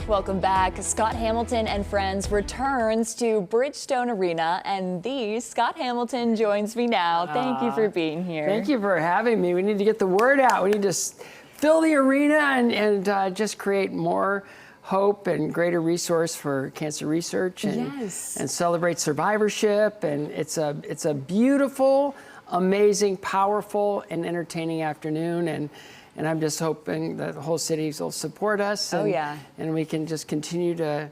Welcome back. Scott Hamilton and Friends returns to Bridgestone Arena, and Scott Hamilton joins me now. Thank you for being here. Thank you for having me. We need to get the word out. We need to fill the arena and just create more hope and greater resource for cancer research and celebrate survivorship. And it's a beautiful, amazing, powerful, and entertaining afternoon. And I'm just hoping that the whole city will support us. And we can just continue to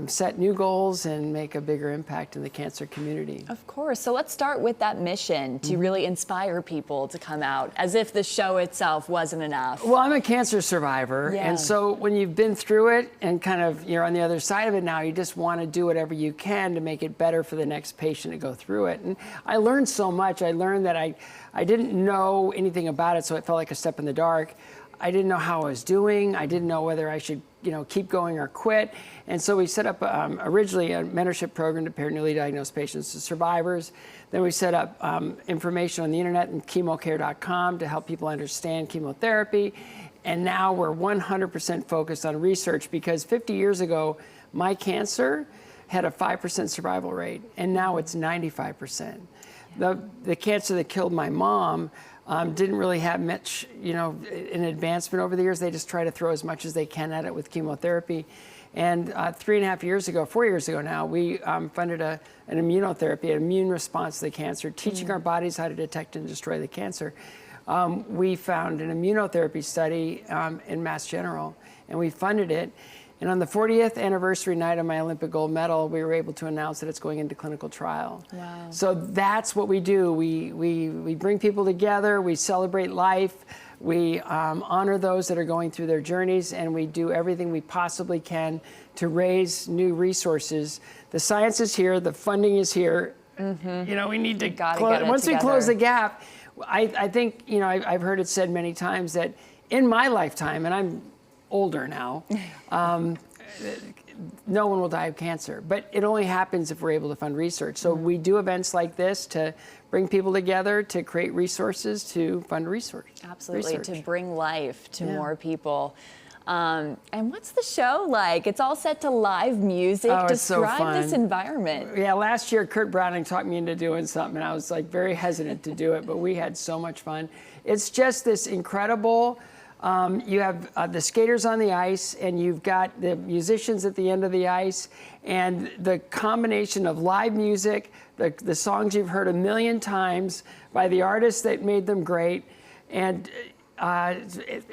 set new goals and make a bigger impact in the cancer community. Of course. So let's start with that mission to really inspire people to come out, as if the show itself wasn't enough. Well, I'm a cancer survivor. And so when you've been through it and kind of you're on the other side of it now, you just want to do whatever you can to make it better for the next patient to go through it. And I learned so much. I learned that I didn't know anything about it, so it felt like a step in the dark. I didn't know how I was doing. I didn't know whether I should, keep going or quit. And so we set up originally a mentorship program to pair newly diagnosed patients to survivors. Then we set up information on the internet and chemocare.com to help people understand chemotherapy. And now we're 100% focused on research, because 50 years ago, my cancer had a 5% survival rate, and now it's 95%. The cancer that killed my mom didn't really have much, an advancement over the years. They just try to throw as much as they can at it with chemotherapy. And 3.5 years ago, 4 years ago now, we funded an immunotherapy, an immune response to the cancer, teaching our bodies how to detect and destroy the cancer. We found an immunotherapy study in Mass General, and we funded it. And on the 40th anniversary night of my Olympic gold medal, we were able to announce that it's going into clinical trial. Wow. So that's what we do. We bring people together, we celebrate life, we honor those that are going through their journeys, and we do everything we possibly can to raise new resources. The science is here, the funding is here. We need to once we close the gap. I think, I've heard it said many times that in my lifetime, and I'm older now, no one will die of cancer, but it only happens if we're able to fund research. So we do events like this to bring people together, to create resources, to fund research. Absolutely, to bring life to more people. And what's the show like? It's all set to live music. Describe this environment. Yeah, last year Kurt Browning talked me into doing something, and I was like very hesitant to do it, but we had so much fun. It's just this incredible. You have the skaters on the ice, and you've got the musicians at the end of the ice, and the combination of live music, the songs you've heard 1,000,000 times by the artists that made them great, and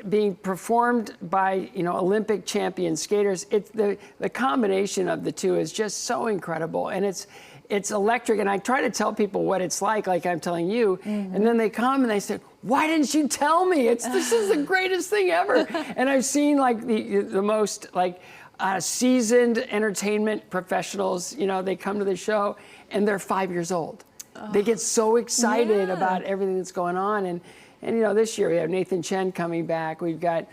being performed by Olympic champion skaters. The combination of the two is just so incredible, and it's electric. And I try to tell people what it's like I'm telling you, and then they come and they say, "Why didn't you tell me? This is the greatest thing ever." And I've seen the most seasoned entertainment professionals. They come to the show and they're 5 years old. They get so excited about everything that's going on. And this year we have Nathan Chen coming back. We've got,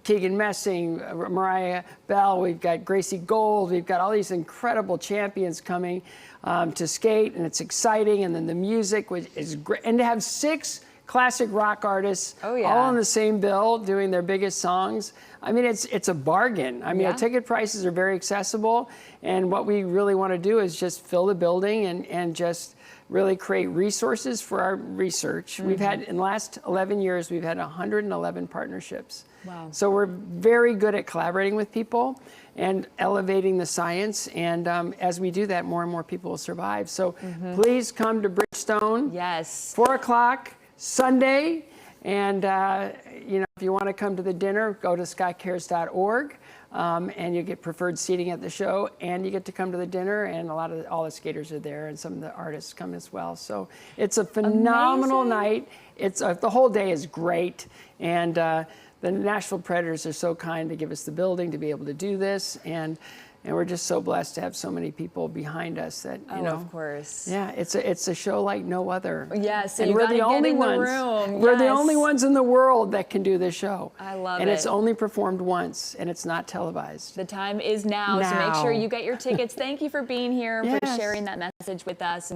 Keegan Messing, Mariah Bell. We've got Gracie Gold. We've got all these incredible champions coming to skate, and it's exciting. And then the music, which is great. And to have 6 classic rock artists all on the same bill doing their biggest songs. I mean, it's a bargain. I mean, our ticket prices are very accessible. And what we really want to do is just fill the building and just really create resources for our research. We've had, in the last 11 years, we've had 111 partnerships. Wow. So we're very good at collaborating with people and elevating the science. And as we do that, more and more people will survive. So please come to Bridgestone. Yes. 4 o'clock Sunday. And if you want to come to the dinner, go to scottcares.org. And you get preferred seating at the show, and you get to come to the dinner, and all the skaters are there, and some of the artists come as well. So it's a phenomenal night. The whole day is great, and the Nashville Predators are so kind to give us the building to be able to do this, and we're just so blessed to have so many people behind us that of course. Yeah, it's a show like no other. Yes, so and we're the only ones. We're the only ones in the world that can do this show. I love it. And it's only performed once, and it's not televised. The time is now. So make sure you get your tickets. Thank you for being here, for sharing that message with us.